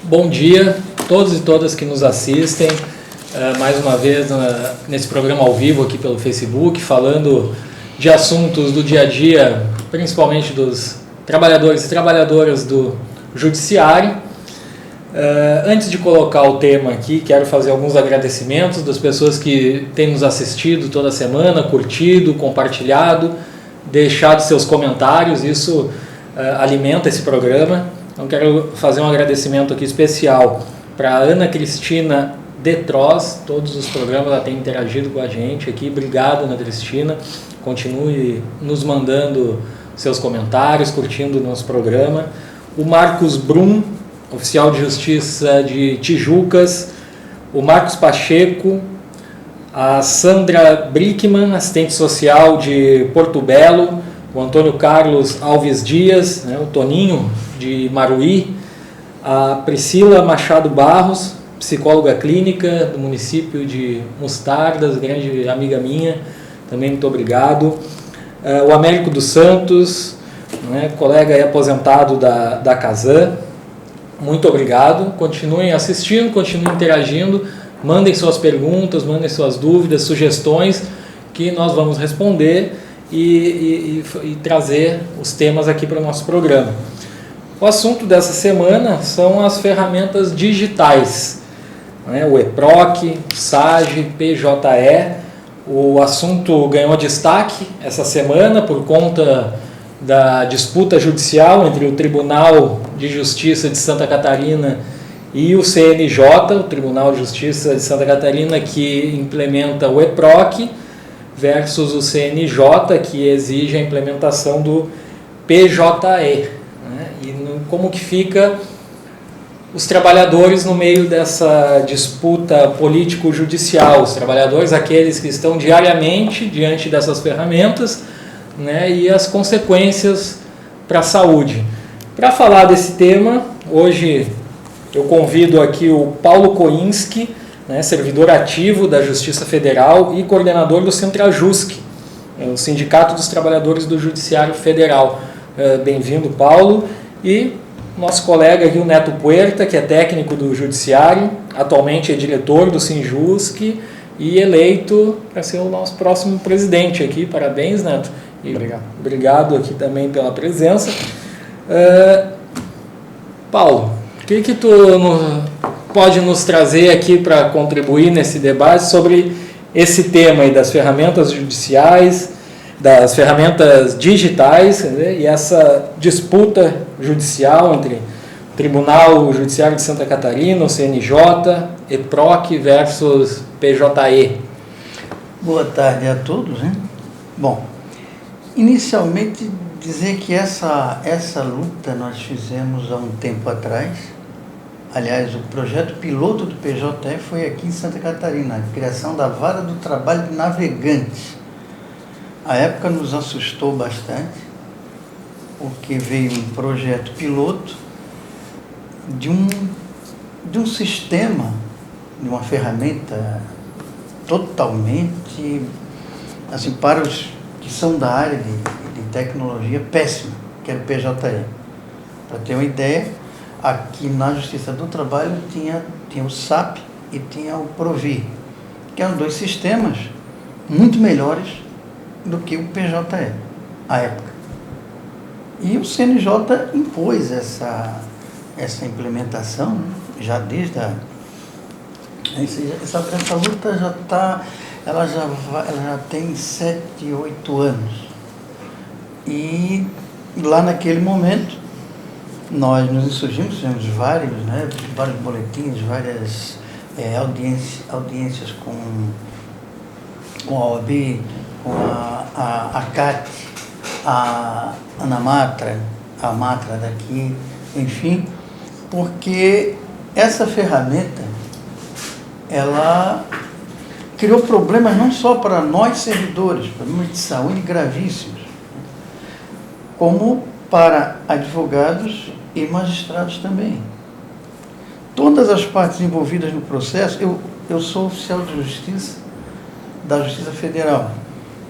Bom dia a todos e todas que nos assistem, mais uma vez nesse programa ao vivo aqui pelo Facebook, falando de assuntos do dia a dia, principalmente dos trabalhadores e trabalhadoras do Judiciário. Antes de colocar o tema aqui, quero fazer alguns agradecimentos das pessoas que têm nos assistido toda semana, curtido, compartilhado, deixado seus comentários, isso alimenta esse programa. Então quero fazer um agradecimento aqui especial para a Ana Cristina Detroz, todos os programas ela tem interagido com a gente aqui, obrigado Ana Cristina, continue nos mandando seus comentários, curtindo o nosso programa. O Marcos Brum, oficial de Justiça de Tijucas, o Marcos Pacheco, a Sandra Brickman, assistente social de Porto Belo, o Antônio Carlos Alves Dias, o Toninho de Maruí, a Priscila Machado Barros, psicóloga clínica do município de Mostardas, grande amiga minha, também muito obrigado. O Américo dos Santos, colega e aposentado da Casan, muito obrigado. Continuem assistindo, continuem interagindo, mandem suas perguntas, mandem suas dúvidas, sugestões, que nós vamos responder e trazer os temas aqui para o nosso programa. O assunto dessa semana são as ferramentas digitais, o EPROC, o SAGE, PJE. O assunto ganhou destaque essa semana por conta da disputa judicial entre o Tribunal de Justiça de Santa Catarina e o CNJ, o Tribunal de Justiça de Santa Catarina, que implementa o EPROC, versus o CNJ, que exige a implementação do PJE. E como que fica os trabalhadores no meio dessa disputa político-judicial, os trabalhadores, aqueles que estão diariamente diante dessas ferramentas, e as consequências para a saúde. Para falar desse tema, hoje eu convido aqui o Paulo Koinski, servidor ativo da Justiça Federal e coordenador do Centrajusc, o Sindicato dos Trabalhadores do Judiciário Federal. Bem-vindo, Paulo. E nosso colega aqui, o Neto Puerta, que é técnico do Judiciário, atualmente é diretor do Sinjusc e eleito para ser o nosso próximo presidente aqui. Parabéns, Neto. E obrigado aqui também pela presença. Paulo, o que tu pode nos trazer aqui para contribuir nesse debate sobre esse tema aí das ferramentas judiciais, das ferramentas digitais, e essa disputa judicial entre o Tribunal Judiciário de Santa Catarina, o CNJ, EPROC versus PJE? Boa tarde a todos. Bom, inicialmente dizer que essa luta nós fizemos há um tempo atrás. Aliás, o projeto piloto do PJE foi aqui em Santa Catarina, a criação da Vara do Trabalho de Navegantes. A época nos assustou bastante, porque veio um projeto piloto de um sistema, de uma ferramenta totalmente, assim, para os que são da área de tecnologia, péssimo, que era o PJE. Para ter uma ideia, aqui na Justiça do Trabalho tinha o SAP e tinha o PROVI, que eram dois sistemas muito melhores do que o PJE, à época. E o CNJ impôs essa implementação, já desde essa luta ela já tem 7, 8 anos. E lá naquele momento, nós nos insurgimos, fizemos vários boletins, várias audiências com a OAB, com a CAT, a Anamatra, a Matra daqui, enfim, porque essa ferramenta, ela criou problemas não só para nós servidores, problemas de saúde gravíssimos, como para advogados e magistrados também. Todas as partes envolvidas no processo, eu sou oficial de justiça da Justiça Federal.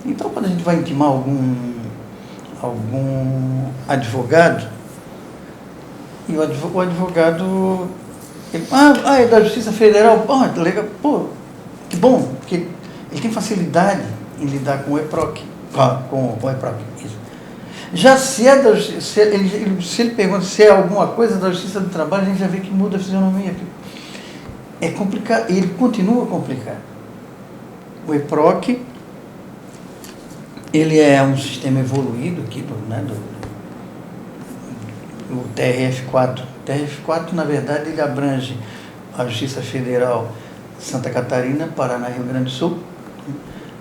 Então, quando a gente vai intimar algum advogado, e o advogado É da Justiça Federal, legal, que bom, porque ele tem facilidade em lidar com o EPROC, com o EPROC, isso. Já se ele pergunta se é alguma coisa da Justiça do Trabalho, a gente já vê que muda a fisionomia. É complicado, ele continua complicado. O EPROC, ele é um sistema evoluído aqui do TRF4. O TRF4, na verdade, ele abrange a Justiça Federal Santa Catarina, Paraná e Rio Grande do Sul.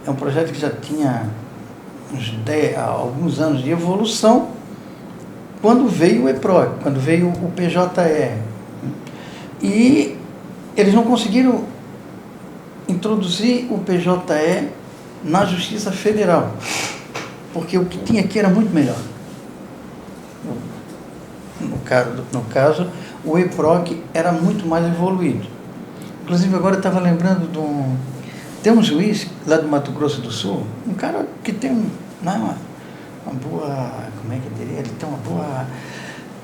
É um projeto que já tinha alguns anos de evolução quando veio o EPROC, quando veio o PJE. E eles não conseguiram introduzir o PJE na Justiça Federal, porque o que tinha aqui era muito melhor. No caso, o EPROC era muito mais evoluído. Inclusive, agora eu estava lembrando tem um juiz lá do Mato Grosso do Sul, um cara que tem uma boa, como é que eu diria, ele tem uma boa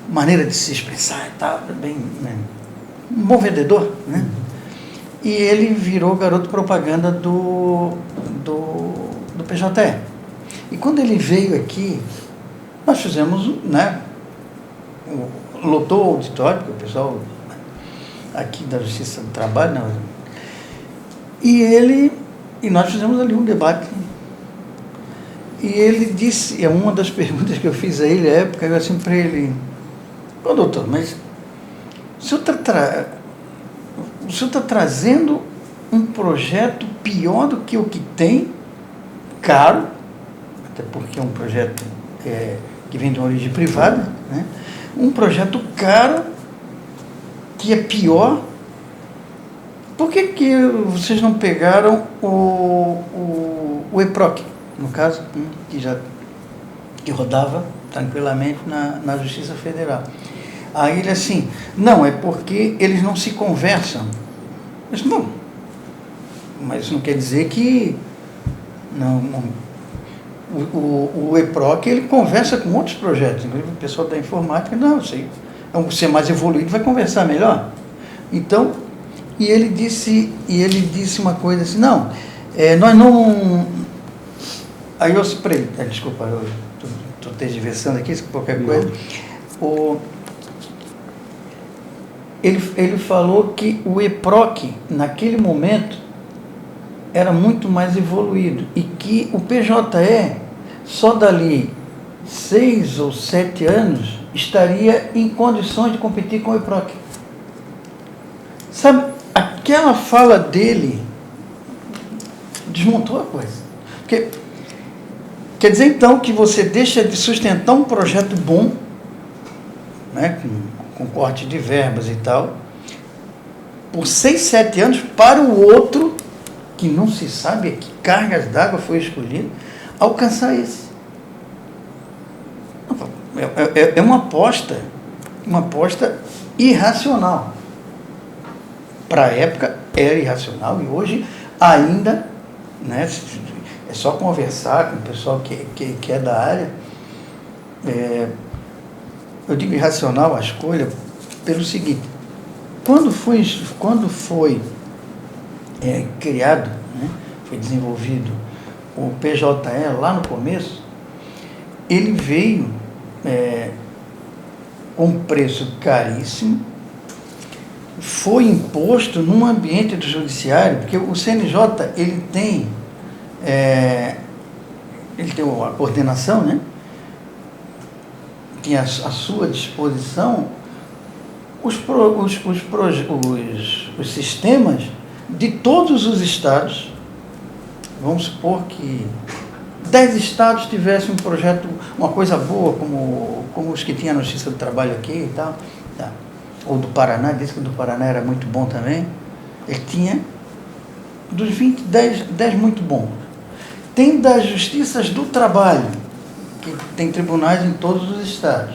maneira de se expressar e tal, bem, né? Um bom vendedor, né? E ele virou garoto propaganda do PJE. E quando ele veio aqui, nós fizemos, né, lotou o auditório, porque o pessoal aqui da Justiça do Trabalho, né, e nós fizemos ali um debate. E ele disse, é uma das perguntas que eu fiz a ele à época, eu assim para ele, doutor, mas o senhor está trazendo um projeto pior do que o que tem, caro, até porque é um projeto que vem de uma origem privada, né? Um projeto caro, que é pior. Por que vocês não pegaram o EPROC, no caso, que rodava tranquilamente na Justiça Federal? Aí ele assim, não, é porque eles não se conversam. Mas, bom, mas isso não quer dizer que o EPROC, ele conversa com outros projetos, inclusive o pessoal da informática, não, sei, ser mais evoluído vai conversar melhor. Então, e ele disse uma coisa assim, não, nós não... Aí eu disse para ele, desculpa, eu estou tergiversando aqui, qualquer coisa. Ele falou que o EPROC, naquele momento, era muito mais evoluído e que o PJE, só dali 6 ou 7 anos, estaria em condições de competir com o EPROC. Sabe, aquela fala dele desmontou a coisa. Porque quer dizer, então, que você deixa de sustentar um projeto bom, né, com corte de verbas e tal, por 6, 7 anos, para o outro, que não se sabe que cargas d'água foi escolhido, alcançar esse. É uma aposta irracional. Para a época era irracional e hoje ainda, né, é só conversar com o pessoal que é da área. Eu digo irracional a escolha pelo seguinte, quando foi criado, né, foi desenvolvido o PJE lá no começo, ele veio com um preço caríssimo, foi imposto num ambiente do judiciário, porque o CNJ ele tem a coordenação, né? Tinha à sua disposição os sistemas de todos os estados. Vamos supor que 10 estados tivessem um projeto, uma coisa boa, como os que tinha na Justiça do Trabalho aqui e tal. Tá. Ou do Paraná, disse que o do Paraná era muito bom também. Ele tinha, dos 20, 10 muito bons. Tem das Justiças do Trabalho, que tem tribunais em todos os estados.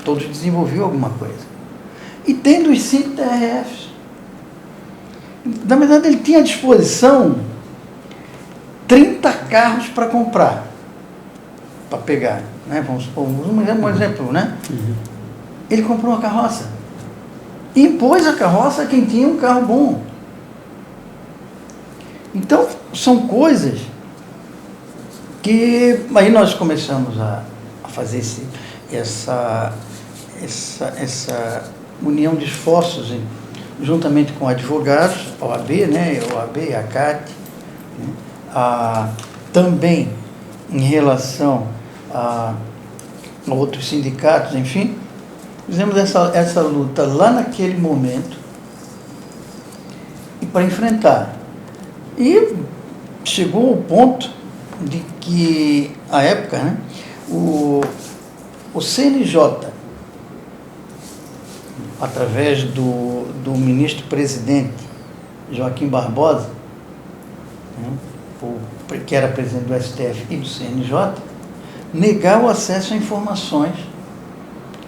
Todos desenvolviam alguma coisa. E tem dos 5 TRFs. Na verdade, ele tinha à disposição 30 carros para comprar, para pegar. Né? Vamos supor, um exemplo, né? Uhum. Ele comprou uma carroça. impôs a carroça a quem tinha um carro bom. Então, são coisas que aí nós começamos a fazer essa união de esforços juntamente com advogados, a OAB, né, a OAB e a CAT, né, também em relação a outros sindicatos, enfim, fizemos essa luta lá naquele momento e para enfrentar. E chegou ao ponto de que, à época, né, o CNJ, através do ministro-presidente Joaquim Barbosa, né, que era presidente do STF e do CNJ, negar o acesso a informações,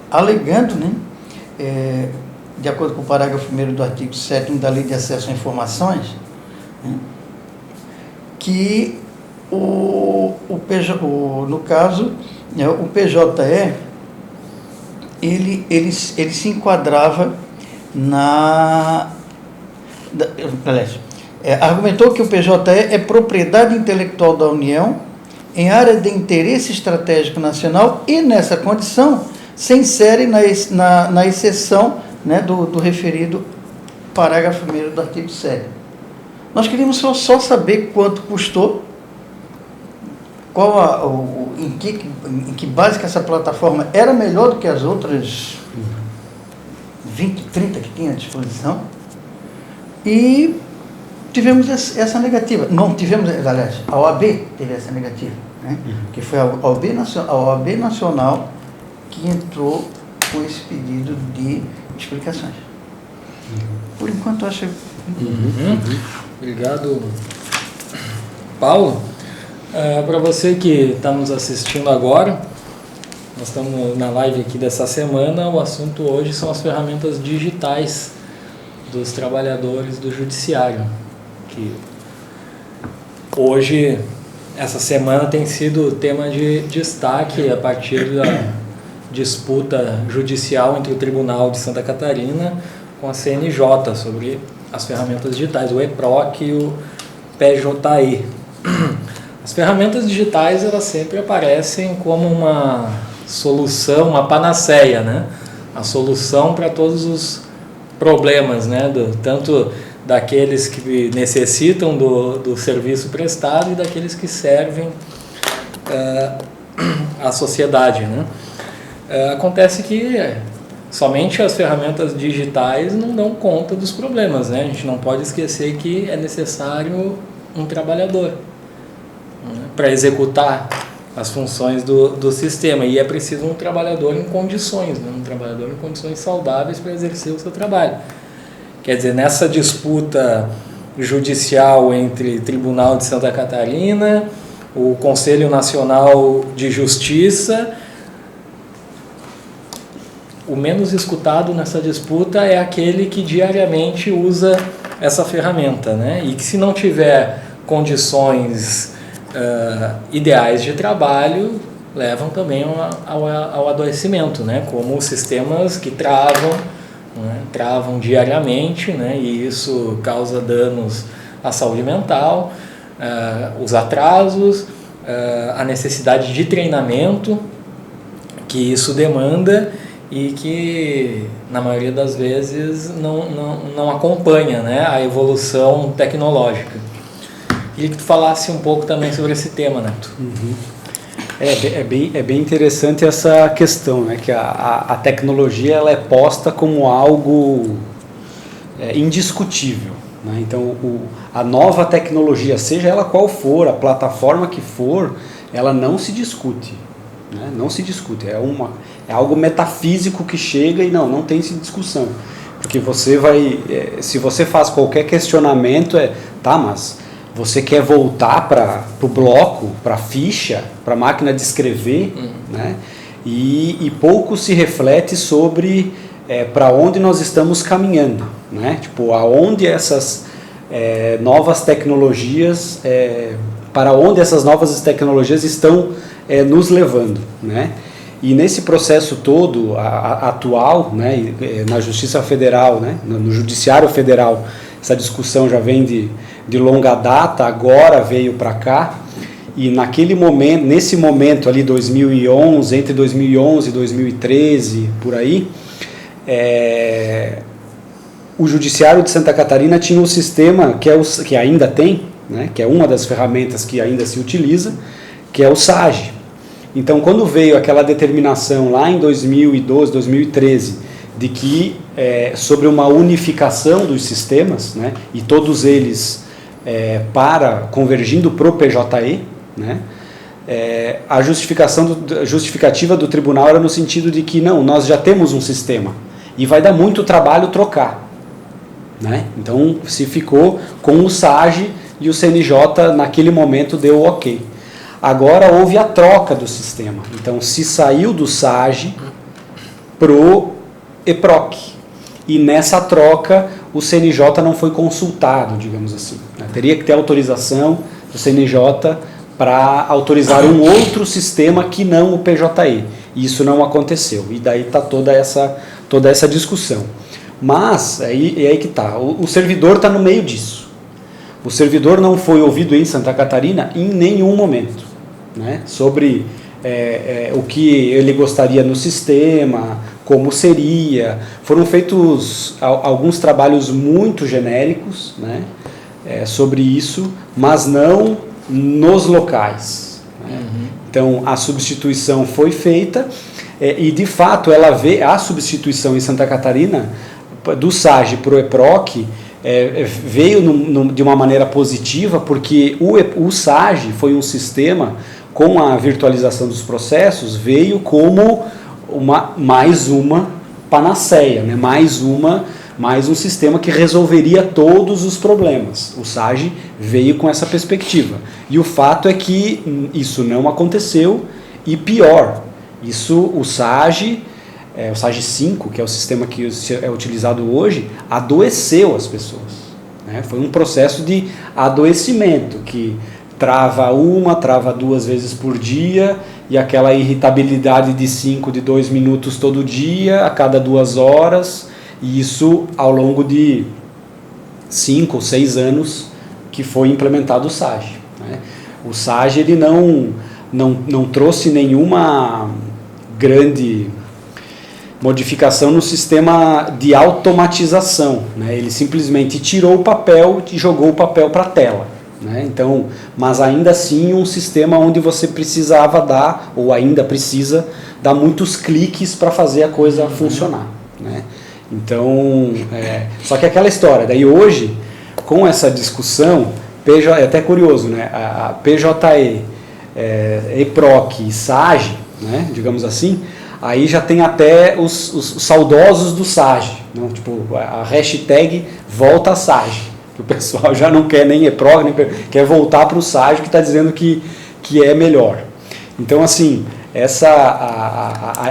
alegando, né, de acordo com o parágrafo 1º do artigo 7º da Lei de Acesso a Informações, né, que no caso, né, o PJE, ele se enquadrava argumentou que o PJE é propriedade intelectual da União em área de interesse estratégico nacional e, nessa condição, se insere na exceção, né, do referido parágrafo 1º do artigo 7º. Nós queríamos só saber quanto custou, em que base que essa plataforma era melhor do que as outras 20, 30 que tinha à disposição, e tivemos essa negativa. Não tivemos, aliás, a OAB teve essa negativa, né? Que foi a OAB Nacional que entrou com esse pedido de explicações. Por enquanto, acho... Obrigado, Paulo. Para você que está nos assistindo agora, nós estamos na live aqui dessa semana. O assunto hoje são as ferramentas digitais dos trabalhadores do judiciário, que hoje, essa semana, tem sido tema de destaque a partir da disputa judicial entre o Tribunal de Santa Catarina com a CNJ sobre as ferramentas digitais, o EPROC e o PJI. As ferramentas digitais, elas sempre aparecem como uma solução, uma panaceia, né? A solução para todos os problemas, né? Tanto daqueles que necessitam do serviço prestado e daqueles que servem à sociedade, né? Acontece que somente as ferramentas digitais não dão conta dos problemas, né? A gente não pode esquecer que é necessário um trabalhador, né, para executar as funções do sistema, e é preciso um trabalhador em condições, né, um trabalhador em condições saudáveis para exercer o seu trabalho. Quer dizer, nessa disputa judicial entre Tribunal de Santa Catarina, o Conselho Nacional de Justiça, o menos escutado nessa disputa é aquele que diariamente usa essa ferramenta, né? E que, se não tiver condições ideais de trabalho, levam também ao adoecimento, né? Como os sistemas que travam, né? Travam diariamente, né? E isso causa danos à saúde mental, os atrasos, a necessidade de treinamento que isso demanda e que, na maioria das vezes, não acompanha, né, a evolução tecnológica. Queria que tu falasse um pouco também sobre esse tema, Neto. É bem interessante essa questão, né, que a tecnologia, ela é posta como algo indiscutível, né? Então, a nova tecnologia, seja ela qual for, a plataforma que for, ela não se discute, né? Não se discute, é algo metafísico que chega e não tem discussão, porque você vai, se você faz qualquer questionamento, mas você quer voltar para o bloco, para a ficha, para a máquina de escrever, né? E pouco se reflete sobre para onde nós estamos caminhando, né? Tipo, aonde essas novas tecnologias, para onde essas novas tecnologias estão nos levando, né? E nesse processo todo atual, né, na Justiça Federal, né, no Judiciário Federal, essa discussão já vem de longa data, agora veio para cá, e naquele momento, nesse momento ali, 2011, entre 2011 e 2013, por aí, o Judiciário de Santa Catarina tinha um sistema que ainda tem, né, que é uma das ferramentas que ainda se utiliza, que é o SAGE. Então, quando veio aquela determinação lá em 2012, 2013, de que sobre uma unificação dos sistemas, né, e todos eles convergindo para o PJE, né, a justificativa do tribunal era no sentido de que não, nós já temos um sistema e vai dar muito trabalho trocar, né? Então se ficou com o SAGE e o CNJ naquele momento deu ok. Agora houve a troca do sistema, então se saiu do SAGE pro EPROC, e nessa troca o CNJ não foi consultado, digamos assim, né? Teria que ter autorização do CNJ para autorizar um outro sistema que não o PJE. Isso não aconteceu. E daí está toda essa discussão. Mas, aí que está. O servidor está no meio disso. O servidor não foi ouvido em Santa Catarina em nenhum momento, né, sobre o que ele gostaria no sistema, como seria. Foram feitos alguns trabalhos muito genéricos, né, sobre isso, mas não nos locais, né? Então a substituição foi feita e de fato a substituição em Santa Catarina do SAGE para o EPROC veio de uma maneira positiva, porque o SAGE foi um sistema, com a virtualização dos processos, veio como mais uma panaceia, né? mais um sistema que resolveria todos os problemas. O SAGE veio com essa perspectiva. E o fato é que isso não aconteceu, e pior, o SAGE 5, que é o sistema que é utilizado hoje, adoeceu as pessoas, né? Foi um processo de adoecimento, que trava 2 vezes por dia, e aquela irritabilidade de 2 minutos todo dia, a cada 2 horas, e isso ao longo de 5 ou 6 anos que foi implementado o SAGE, né? O SAGE ele não trouxe nenhuma grande modificação no sistema de automatização, né? Ele simplesmente tirou o papel e jogou o papel para a tela, né? Então, mas ainda assim um sistema onde você precisava dar, ou ainda precisa, dar muitos cliques para fazer a coisa funcionar, né? Então, só que aquela história, daí hoje, com essa discussão, é até curioso, né? A PJE, EPROC e SAGE, né? Digamos assim, aí já tem até os saudosos do SAGE, né? Tipo, a hashtag volta a SAGE, que o pessoal já não quer nem EPROC, nem quer voltar para o SAGE, que está dizendo que é melhor. Então, assim,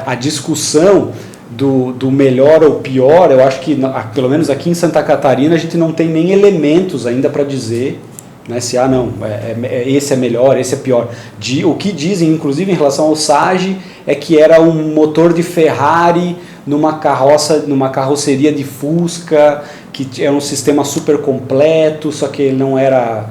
a discussão do melhor ou pior, eu acho que, pelo menos aqui em Santa Catarina, a gente não tem nem elementos ainda para dizer, né, se esse é melhor, esse é pior. O que dizem, inclusive, em relação ao SAGE, é que era um motor de Ferrari numa carroceria de Fusca, que era um sistema super completo, só que ele não era,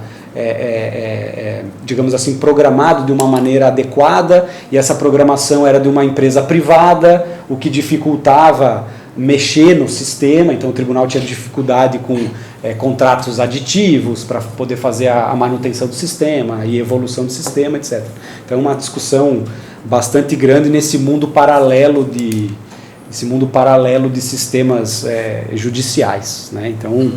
digamos assim, programado de uma maneira adequada, e essa programação era de uma empresa privada, o que dificultava mexer no sistema. Então o tribunal tinha dificuldade com contratos aditivos para poder fazer a manutenção do sistema e evolução do sistema, etc. Então uma discussão bastante grande nesse mundo paralelo de sistemas judiciais, né? Então,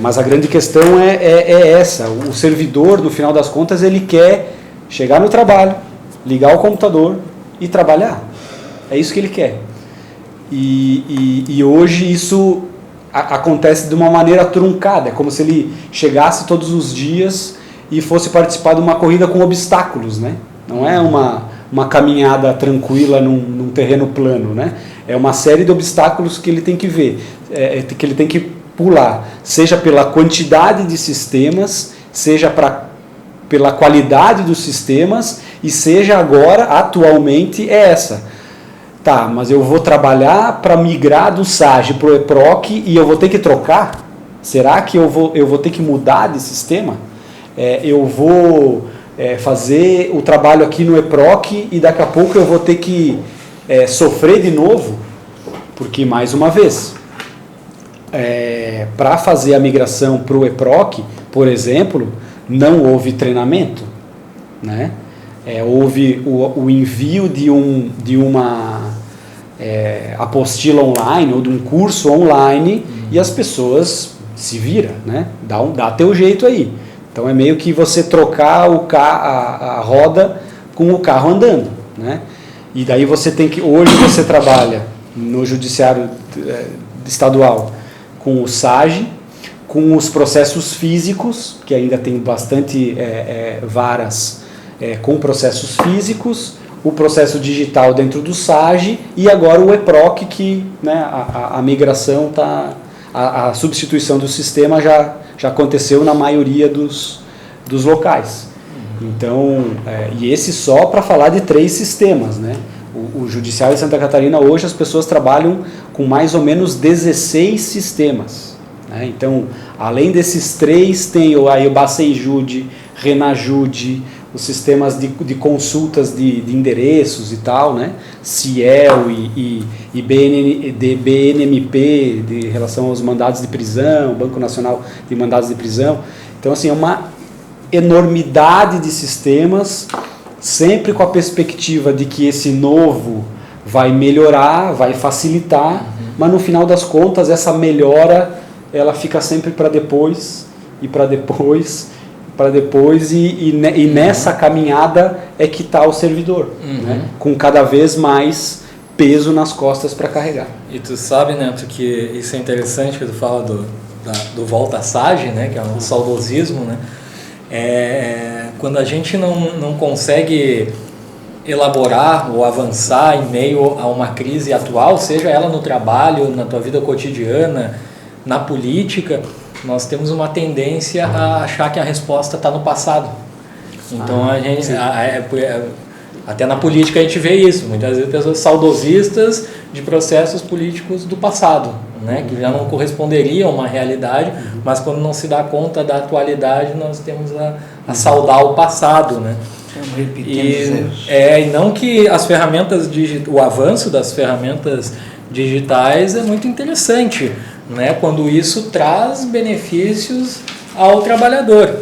mas a grande questão é essa. O servidor, no final das contas, ele quer chegar no trabalho, ligar o computador e trabalhar. É isso que ele quer. E hoje isso acontece de uma maneira truncada. É como se ele chegasse todos os dias e fosse participar de uma corrida com obstáculos, né? Não é uma caminhada tranquila num terreno plano, né? É uma série de obstáculos que ele tem que ver, que ele tem que pular, seja pela quantidade de sistemas, seja pela qualidade dos sistemas e seja agora, atualmente, é essa. Tá, mas eu vou trabalhar para migrar do SAGE para o EPROC e eu vou ter que trocar? Será que eu vou ter que mudar de sistema? Eu vou fazer o trabalho aqui no EPROC e daqui a pouco eu vou ter que sofrer de novo? Porque, mais uma vez, para fazer a migração para o EPROC, por exemplo, não houve treinamento, né? Houve o envio de uma apostila online ou de um curso online e as pessoas se viram, né? Dá teu jeito aí. Então é meio que você trocar a roda com o carro andando, né? E daí você tem que... Hoje você trabalha no Judiciário Estadual com o SAGE, com os processos físicos, que ainda tem bastante varas com processos físicos, o processo digital dentro do SAGE e agora o EPROC, que, né, a migração a substituição do sistema já aconteceu na maioria dos locais. Então, e esse só para falar de 3 sistemas, né? O Judiciário de Santa Catarina, hoje as pessoas trabalham com mais ou menos 16 sistemas, né? Então, além desses 3, tem o Bacejude, Renajude, os sistemas de consultas de endereços e tal, né? Ciel e BNMP, de relação aos mandados de prisão, Banco Nacional de Mandados de Prisão. Então, assim, é uma enormidade de sistemas, sempre com a perspectiva de que esse novo vai melhorar, vai facilitar, mas no final das contas essa melhora ela fica sempre para depois e para depois e nessa caminhada é que está o servidor, né? Com cada vez mais peso nas costas para carregar. E tu sabe, Neto, que isso é interessante que tu fala do volta à SAGE, né? Que é um saudosismo, né? Quando a gente não consegue elaborar ou avançar em meio a uma crise atual, seja ela no trabalho, na tua vida cotidiana, na política, nós temos uma tendência a achar que a resposta está no passado. Então a gente, até na política a gente vê isso, muitas vezes pessoas saudosistas de processos políticos do passado, né, que já não corresponderiam a uma realidade, mas quando não se dá conta da atualidade nós temos a saudar o passado, né? E não que as ferramentas o avanço das ferramentas digitais é muito interessante, né, quando isso traz benefícios ao trabalhador,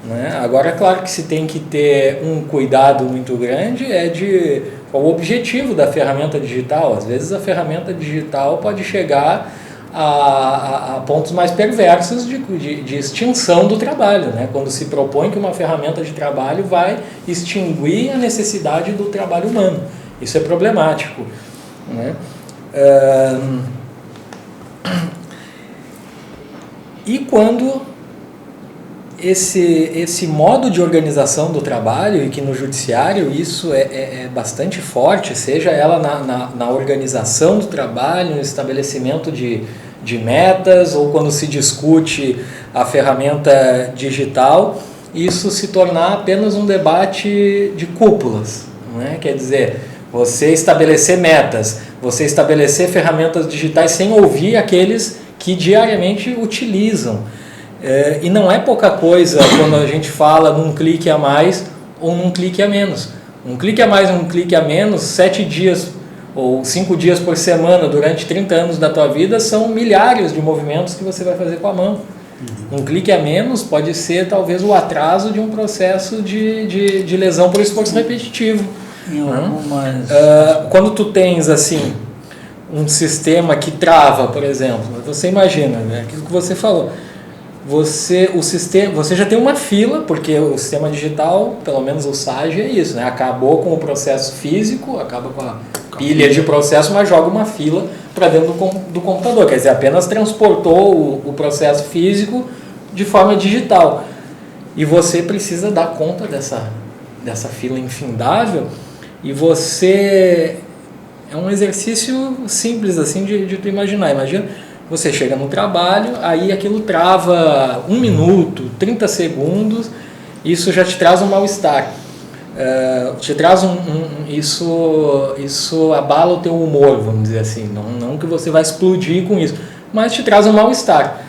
né? Agora, é claro que se tem que ter um cuidado muito grande qual o objetivo da ferramenta digital. Às vezes a ferramenta digital pode chegar a pontos mais perversos de extinção do trabalho, né? Quando se propõe que uma ferramenta de trabalho vai extinguir a necessidade do trabalho humano. Isso é problemático, né? E quando esse modo de organização do trabalho, e que no judiciário isso é bastante forte, seja ela na organização do trabalho, no estabelecimento de metas, ou quando se discute a ferramenta digital, isso se tornar apenas um debate de cúpulas, né? Quer dizer, você estabelecer metas, você estabelecer ferramentas digitais sem ouvir aqueles que diariamente utilizam. E não é pouca coisa quando a gente fala num clique a mais ou num clique a menos. Um clique a mais ou um clique a menos, 7 dias ou 5 dias por semana durante 30 anos da tua vida são milhares de movimentos que você vai fazer com a mão. Um clique a menos pode ser talvez o atraso de um processo de lesão por esforço repetitivo. Quando tu tens assim um sistema que trava, por exemplo, você imagina, né, aquilo que você falou, você já tem uma fila, porque o sistema digital, pelo menos o SAGE é isso, né? Acabou com o processo físico, acaba com a pilha de processo, mas joga uma fila para dentro do computador, quer dizer, apenas transportou o processo físico de forma digital. E você precisa dar conta dessa fila infindável, e você... É um exercício simples assim de tu imaginar. Imagina, você chega no trabalho, aí aquilo trava 1 minuto, 30 segundos, isso já te traz um mal-estar. te traz isso abala o teu humor, vamos dizer assim, não que você vai explodir com isso, mas te traz um mal-estar.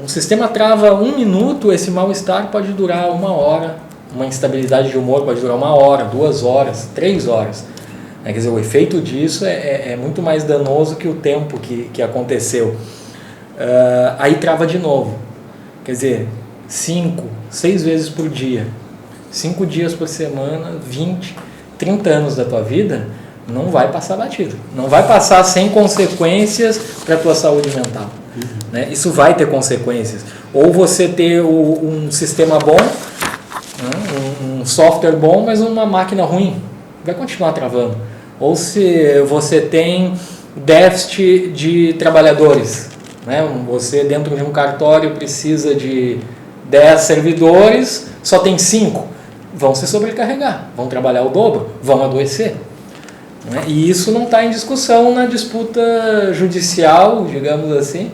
Um sistema trava 1 minuto, esse mal-estar pode durar 1 hora, uma instabilidade de humor pode durar 1 hora, 2 horas, 3 horas. Quer dizer, o efeito disso é muito mais danoso que o tempo que aconteceu. Aí trava de novo. Quer dizer, 5, 6 vezes por dia, 5 dias por semana, 20, 30 anos da tua vida, não vai passar batido. Não vai passar sem consequências para a tua saúde mental. Né? Isso vai ter consequências. Ou você ter um sistema bom, um software bom, mas uma máquina ruim, vai continuar travando. Ou se você tem déficit de trabalhadores, né? Você dentro de um cartório precisa de 10 servidores, só tem 5, vão se sobrecarregar, vão trabalhar o dobro, vão adoecer. Né? E isso não está em discussão na disputa judicial, digamos assim,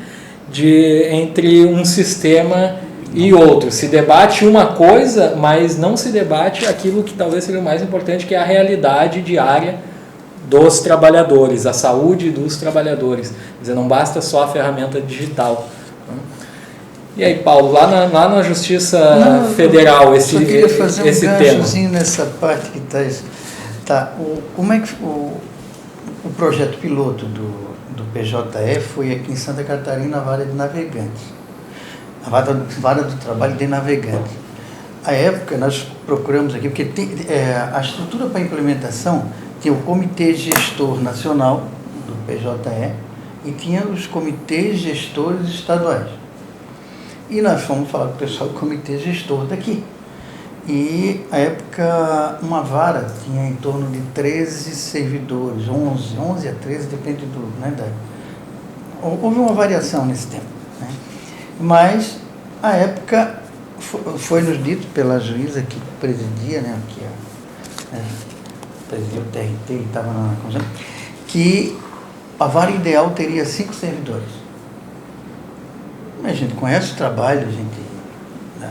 entre um sistema e outro. Se debate uma coisa, mas não se debate aquilo que talvez seja o mais importante, que é a realidade diária dos trabalhadores, a saúde dos trabalhadores. Quer dizer, não basta só a ferramenta digital. E aí, Paulo, lá na Justiça Federal, esse tema. Eu queria fazer um ganchozinho nessa parte que está. Como é que o projeto piloto do PJE foi aqui em Santa Catarina, na Vara de Navegantes. A Vara do Trabalho de Navegantes. À época, nós procuramos aqui, porque a estrutura para implementação tinha o Comitê Gestor Nacional do PJE e tinha os comitês gestores estaduais. E nós fomos falar com o pessoal do comitê gestor daqui. E, à época, uma vara tinha em torno de 13 servidores, 11 a 13, depende do... Né, houve uma variação nesse tempo. Né? Mas, à época, foi nos dito pela juíza que presidia, né, presidia o TRT e estava na Constituição, que a vara ideal teria 5 servidores. A gente conhece o trabalho, né?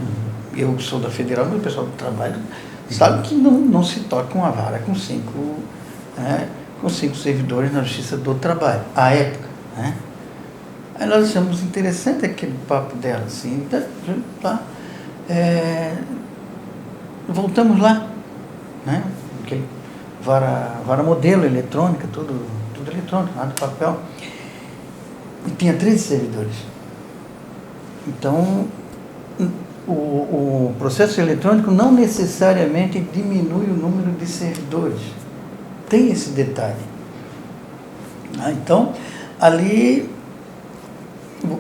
Eu sou da Federal, mas o pessoal do trabalho sabe que não se toca uma vara com 5 servidores na Justiça do Trabalho, à época. Né? Aí nós achamos interessante aquele papo dela, assim, voltamos lá, né? Aquele vara modelo eletrônica, tudo eletrônico, nada de papel, e tinha 13 servidores. Então, o processo eletrônico não necessariamente diminui o número de servidores. Tem esse detalhe. Então, ali,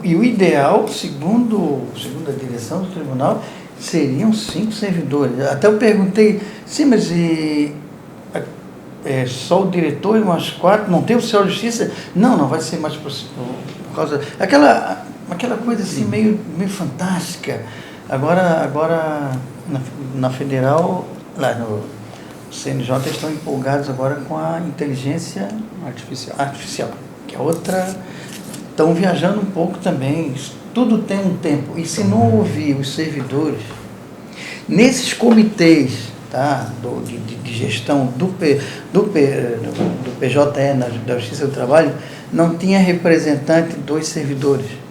e o ideal, segundo a direção do tribunal, seriam 5 servidores. Até eu perguntei, sim, mas só o diretor e mais 4, não tem o oficial de justiça? Não vai ser mais possível, por causa... Aquela coisa assim meio fantástica. Agora na Federal, lá no CNJ, estão empolgados agora com a inteligência artificial, que é outra. Estão viajando um pouco também. Tudo tem um tempo. E se não ouvir os servidores, nesses comitês, tá, de gestão do PJE, da Justiça do Trabalho, não tinha representante dos servidores.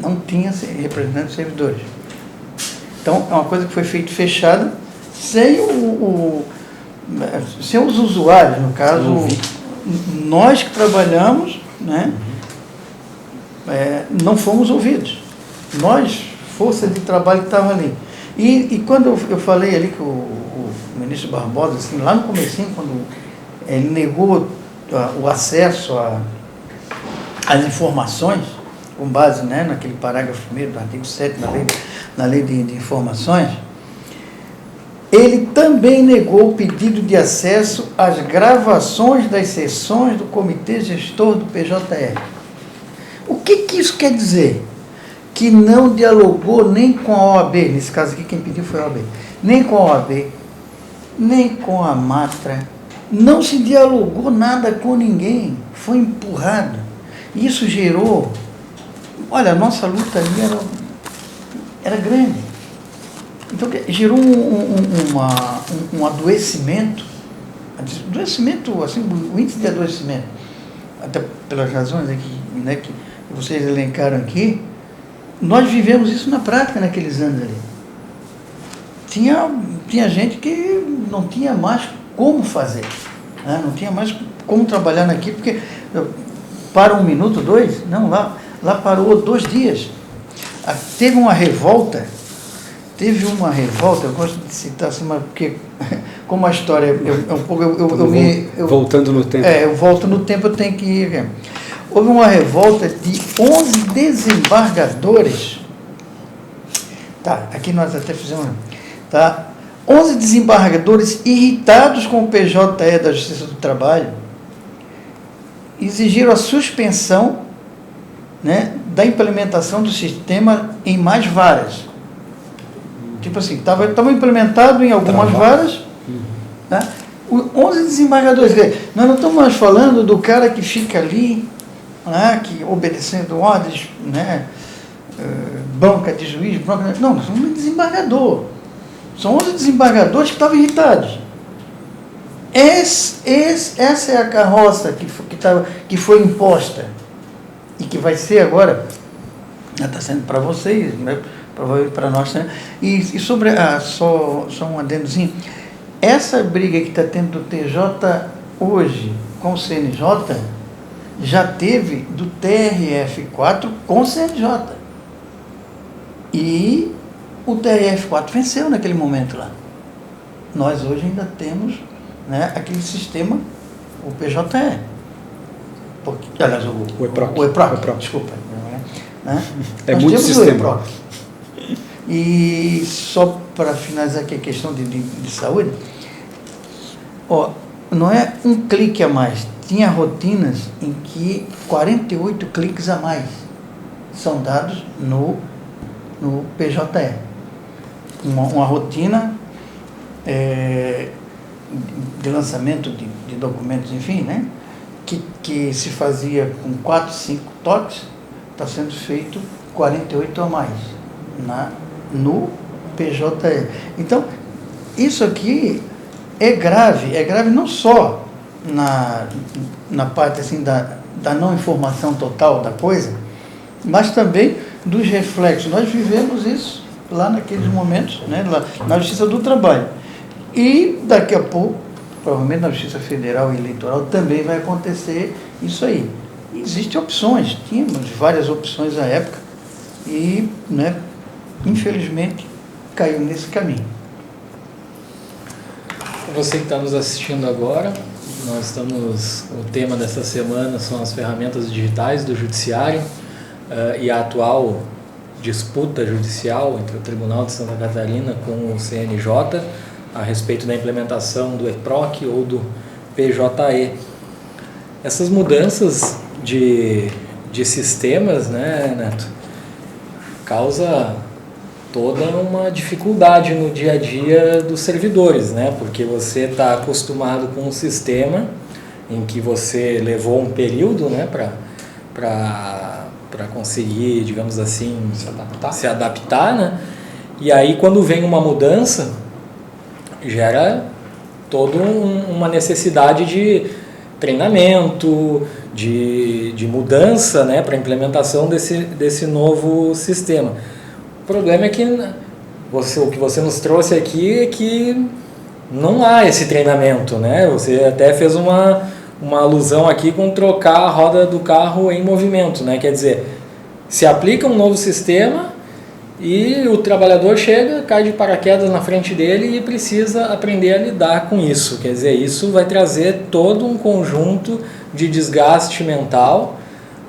Não tinha representante dos servidores. Então, é uma coisa que foi feita fechada, sem os usuários, no caso, nós que trabalhamos, né, não fomos ouvidos. Nós, força de trabalho que estava ali. E quando eu falei ali que o ministro Barbosa, assim, lá no comecinho, quando ele negou o acesso às informações, com base, né, naquele parágrafo 1º do artigo 7º na lei de informações, ele também negou o pedido de acesso às gravações das sessões do Comitê Gestor do PJE. O que isso quer dizer? Que não dialogou nem com a OAB, nesse caso aqui quem pediu foi a OAB, nem com a OAB, nem com a Matra, não se dialogou nada com ninguém, foi empurrado. Isso gerou... Olha, a nossa luta ali era grande. Então, gerou um adoecimento, assim, o índice de adoecimento, até pelas razões aqui, né, que vocês elencaram aqui. Nós vivemos isso na prática naqueles anos ali. Tinha gente que não tinha mais como fazer, né? Não tinha mais como trabalhar naquilo, porque para 1 minuto, 2, não, lá parou 2 dias. Teve uma revolta, eu gosto de citar assim, mas porque como a história é um pouco... Voltando no tempo. Eu volto no tempo, eu tenho que ir. Houve uma revolta de 11 desembargadores. Tá, aqui nós até fizemos... Tá? 11 desembargadores irritados com o PJE da Justiça do Trabalho exigiram a suspensão, né, da implementação do sistema em mais varas. Tipo assim, estava implementado em algumas varas, né? 11 desembargadores. Nós não estamos mais falando do cara que fica ali, né, que obedecendo ordens, né, bronca de juiz, não, nós somos um desembargador. São 11 desembargadores que estavam irritados. Essa é a carroça que foi imposta e que vai ser agora, está sendo para vocês, né, provavelmente para nós também. E sobre só um adendozinho, essa briga que está tendo do TJ hoje com o CNJ já teve do TRF4 com o CNJ. E o TRF4 venceu naquele momento lá. Nós hoje ainda temos, né, aquele sistema, o PJE. Aliás, o EPROC, desculpa. Né? É nós muito sistema. E só para finalizar aqui a questão de saúde, não é um clique a mais. Tinha rotinas em que 48 cliques a mais são dados no PJE. Uma rotina de lançamento de documentos, enfim, né, que se fazia com 4, 5 toques, está sendo feito 48 a mais no PJE. Então, isso aqui é grave não só na parte assim, da não informação total da coisa, mas também dos reflexos. Nós vivemos isso lá naqueles momentos, né, lá na Justiça do Trabalho. E daqui a pouco, provavelmente na Justiça Federal e Eleitoral, também vai acontecer isso aí. Existem opções, tínhamos várias opções à época e, né, infelizmente, caiu nesse caminho. Você que está nos assistindo agora, o tema dessa semana são as ferramentas digitais do Judiciário e a atual disputa judicial entre o Tribunal de Santa Catarina com o CNJ a respeito da implementação do EPROC ou do PJE. Essas mudanças de sistemas, né, Neto, causa toda uma dificuldade no dia a dia dos servidores, né? Porque você está acostumado com um sistema em que você levou um período, né, para conseguir, digamos assim, se adaptar, né? E aí quando vem uma mudança, gera toda uma necessidade de treinamento, de mudança, né, para a implementação desse novo sistema. O problema é que o que você nos trouxe aqui é que não há esse treinamento, né? Você até fez uma alusão aqui com trocar a roda do carro em movimento, né? Quer dizer, se aplica um novo sistema e o trabalhador chega, cai de paraquedas na frente dele e precisa aprender a lidar com isso. Quer dizer, isso vai trazer todo um conjunto de desgaste mental,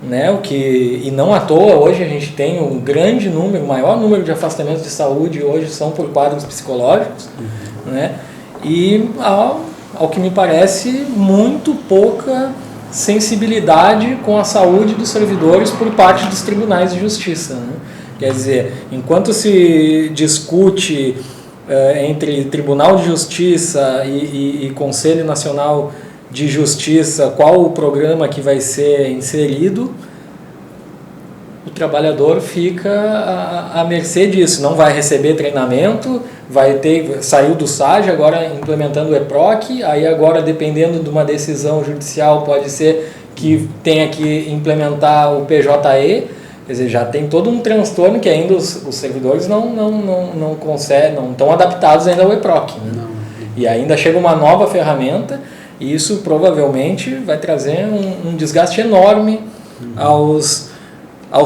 né? E não à toa hoje a gente tem um grande número, o maior número de afastamentos de saúde hoje são por quadros psicológicos, né? E ao que me parece muito pouca sensibilidade com a saúde dos servidores por parte dos tribunais de justiça, né? Quer dizer, enquanto se discute entre Tribunal de Justiça e Conselho Nacional de Justiça qual o programa que vai ser inserido, o trabalhador fica à mercê disso, não vai receber treinamento, saiu do SAGE, agora implementando o EPROC, aí agora dependendo de uma decisão judicial pode ser que tenha que implementar o PJE, quer dizer, já tem todo um transtorno que ainda os servidores não conseguem, não estão adaptados ainda ao EPROC, né? E ainda chega uma nova ferramenta e isso provavelmente vai trazer um desgaste enorme aos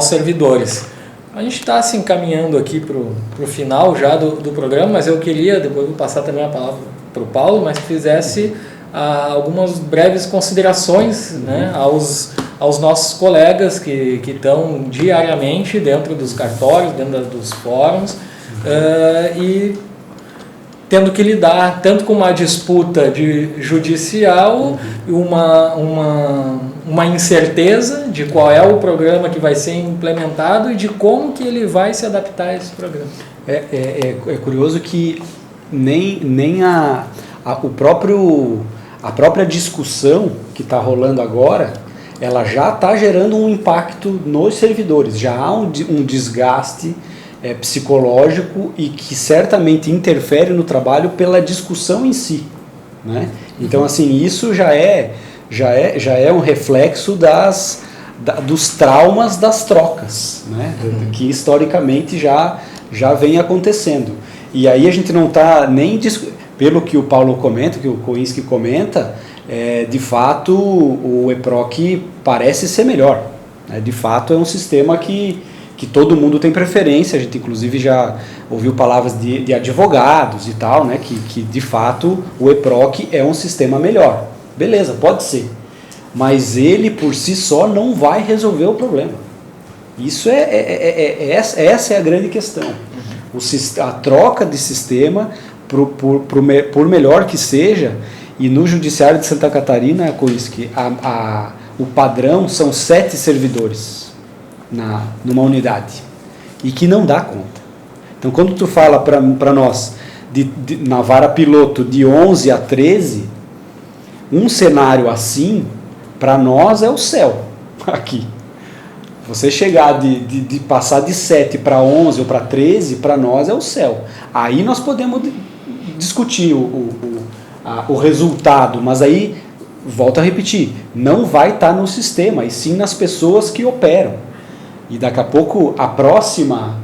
servidores. A gente está se encaminhando aqui para o final já do programa, mas eu queria, depois vou passar também a palavra para o Paulo, mas que fizesse algumas breves considerações, né, aos nossos colegas que estão diariamente dentro dos cartórios, dentro dos fóruns, e tendo que lidar tanto com uma disputa judicial, uma incerteza de qual é o programa que vai ser implementado e de como que ele vai se adaptar a esse programa. É curioso que nem a própria discussão que está rolando agora, ela já está gerando um impacto nos servidores, já há um desgaste psicológico e que certamente interfere no trabalho pela discussão em si, né? Então, assim, isso já é um reflexo dos traumas das trocas, né? Que historicamente já vem acontecendo. E aí a gente não está nem pelo que o Paulo comenta, que o Koinski comenta, de fato o EPROC parece ser melhor, né? De fato é um sistema que todo mundo tem preferência. A gente inclusive já ouviu palavras de advogados e tal, né? Que de fato o EPROC é um sistema melhor. Beleza, pode ser, mas ele por si só não vai resolver o problema. Isso essa é a grande questão. A troca de sistema, por melhor que seja, e no Judiciário de Santa Catarina, Koinski, o padrão são 7 servidores numa unidade, e que não dá conta. Então, quando tu fala para nós, na vara piloto, de 11 a 13, um cenário assim, para nós é o céu, aqui. Você chegar de passar de 7 para 11 ou para 13, para nós é o céu. Aí nós podemos discutir o resultado, mas aí, volto a repetir, não vai estar no sistema, e sim nas pessoas que operam. E daqui a pouco a próxima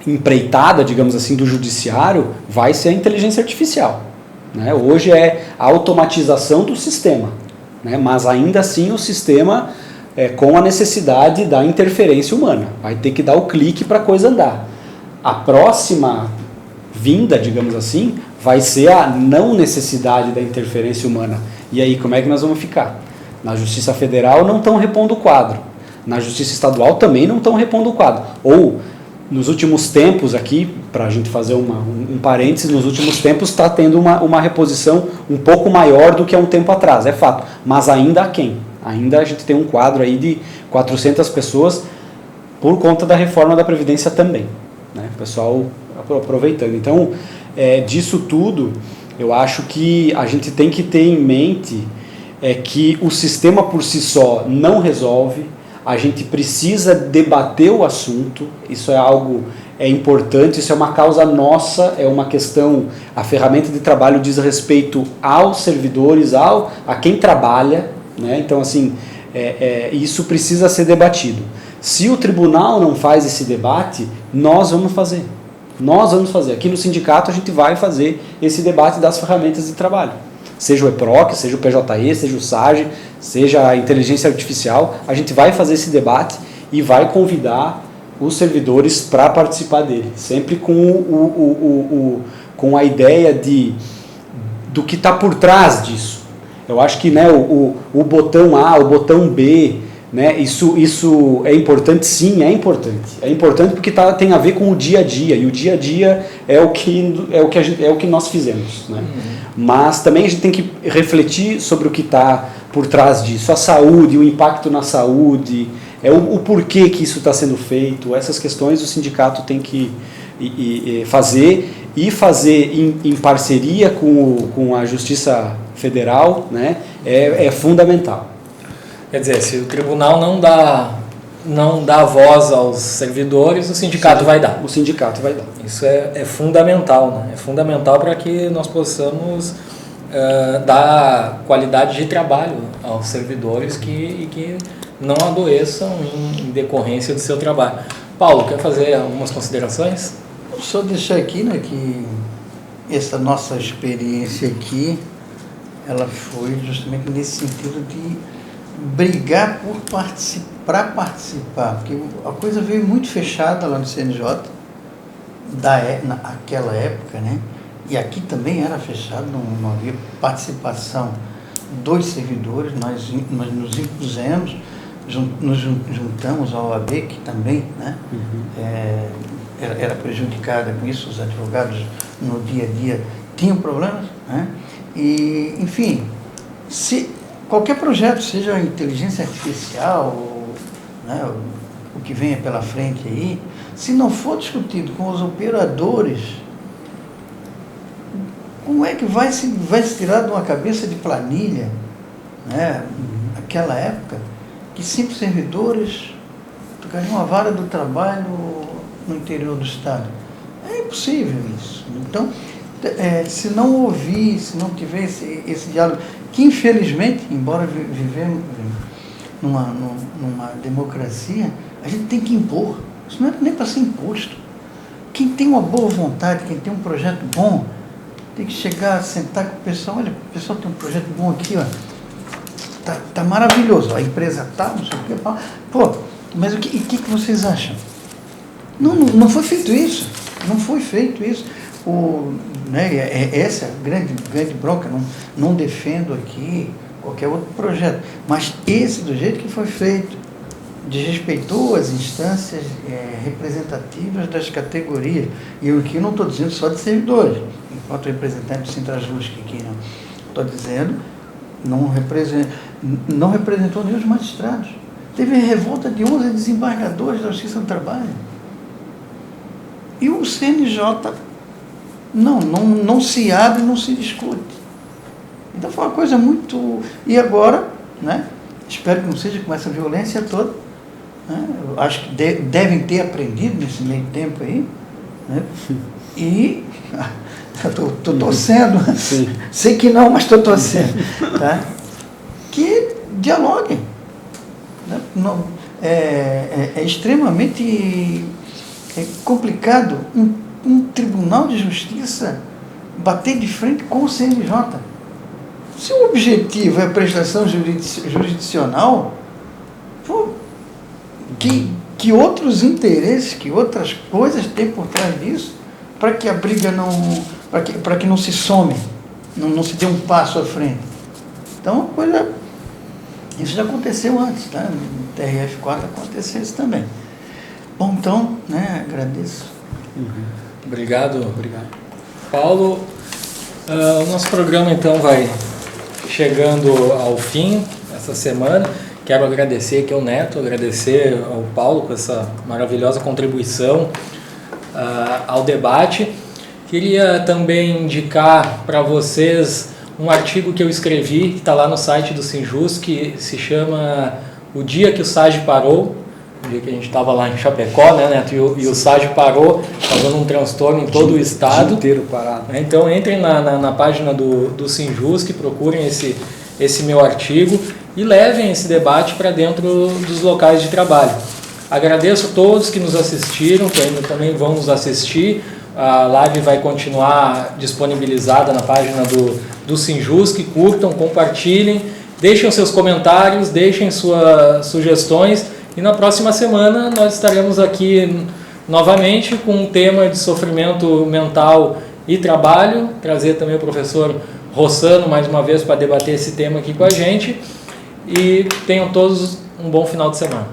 empreitada, digamos assim, do judiciário vai ser a inteligência artificial, né? Hoje é a automatização do sistema, né? Mas ainda assim o sistema com a necessidade da interferência humana. Vai ter que dar o clique para a coisa andar. A próxima vinda, digamos assim, vai ser a não necessidade da interferência humana. E aí, como é que nós vamos ficar? Na Justiça Federal não estão repondo o quadro. Na Justiça Estadual também não estão repondo o quadro. Ou, nos últimos tempos aqui, para a gente fazer um parênteses, nos últimos tempos está tendo uma reposição um pouco maior do que há um tempo atrás, é fato. Mas ainda há quem? Ainda a gente tem um quadro aí de 400 pessoas por conta da reforma da Previdência também, né? O pessoal aproveitando. Então, disso tudo, eu acho que a gente tem que ter em mente que o sistema por si só não resolve. A gente precisa debater o assunto, isso é algo importante, isso é uma causa nossa, é uma questão, a ferramenta de trabalho diz respeito aos servidores, a quem trabalha, né? Então, assim, isso precisa ser debatido. Se o tribunal não faz esse debate, nós vamos fazer. Nós vamos fazer. Aqui no sindicato a gente vai fazer esse debate das ferramentas de trabalho. Seja o EPROC, seja o PJE, seja o SAGE, seja a inteligência artificial, a gente vai fazer esse debate e vai convidar os servidores para participar dele, sempre com a ideia do que está por trás disso. Eu acho que, né, o botão A, o botão B, né, isso é importante, sim, é importante. É importante porque tem a ver com o dia a dia, e o dia a dia é o que nós fizemos, né? Mas também a gente tem que refletir sobre o que está por trás disso, a saúde, o impacto na saúde, o porquê que isso está sendo feito. Essas questões o sindicato tem que fazer em parceria com a Justiça Federal, né, é fundamental. Quer dizer, se o tribunal não dá voz aos servidores, o sindicato vai dar. O sindicato vai dar. Isso é fundamental, né? É fundamental para que nós possamos dar qualidade de trabalho aos servidores e que não adoeçam em decorrência do seu trabalho. Paulo, quer fazer algumas considerações? Só deixar aqui, né, que essa nossa experiência aqui, ela foi justamente nesse sentido de brigar para participar, porque a coisa veio muito fechada lá no CNJ, naquela época, né? E aqui também era fechado, não havia participação dos servidores, nós nos impusemos, nos juntamos ao OAB, que também, né, era prejudicada com isso, os advogados no dia a dia tinham problemas, né? E, enfim, se qualquer projeto, seja a inteligência artificial, né, o que venha pela frente aí, se não for discutido com os operadores, como é que vai se tirar de uma cabeça de planilha, né, naquela época, que 5 servidores tocariam uma vara do trabalho no interior do Estado? É impossível isso. Então, se não ouvir, se não tiver esse diálogo, que infelizmente, embora vivemos numa democracia, a gente tem que impor. Isso não é nem para ser imposto. Quem tem uma boa vontade, quem tem um projeto bom, tem que chegar, sentar com o pessoal. Olha, o pessoal tem um projeto bom aqui, ó. Tá maravilhoso. A empresa tá, não sei o quê. Pô, mas o que vocês acham? Não foi feito isso. Não foi feito isso. Essa é a grande bronca. Não defendo aqui qualquer outro projeto. Mas esse, do jeito que foi feito, desrespeitou as instâncias representativas das categorias. E aqui eu não estou dizendo só de servidores, enquanto representante do Sintrajusc aqui, não. Estou dizendo, não representou nem os magistrados. Teve a revolta de 11 desembargadores da Justiça do Trabalho. E o CNJ não se abre, não se discute. Então foi uma coisa muito... E agora, né, espero que não seja com essa violência toda, né, eu acho que devem ter aprendido nesse meio tempo aí, né, e estou torcendo, sei que não, mas estou torcendo, tá, que dialoguem. Né, é extremamente complicado um tribunal de justiça bater de frente com o CNJ. Se o objetivo é a prestação jurisdicional, pô, que outros interesses, que outras coisas tem por trás disso, para que a briga para que não se some, não se dê um passo à frente. Então, isso já aconteceu antes, tá? No TRF4 aconteceu isso também. Bom, então, né, agradeço. Obrigado, Paulo. O nosso programa, então, vai chegando ao fim essa semana. Quero agradecer aqui ao Neto, agradecer ao Paulo por essa maravilhosa contribuição ao debate. Queria também indicar para vocês um artigo que eu escrevi, que está lá no site do Sinjus, que se chama O Dia que o SAGE Parou. O dia que a gente estava lá em Chapecó, né, Neto? E o SAGE parou, causando um transtorno em todo o estado. O dia inteiro parado. Então entrem na página do Sinjus, que procurem esse meu artigo e levem esse debate para dentro dos locais de trabalho. Agradeço a todos que nos assistiram, que ainda também vão nos assistir. A live vai continuar disponibilizada na página do Sinjus, que curtam, compartilhem, deixem os seus comentários, deixem suas sugestões. E na próxima semana nós estaremos aqui novamente com um tema de sofrimento mental e trabalho. Trazer também o professor Rossano mais uma vez para debater esse tema aqui com a gente. E tenham todos um bom final de semana.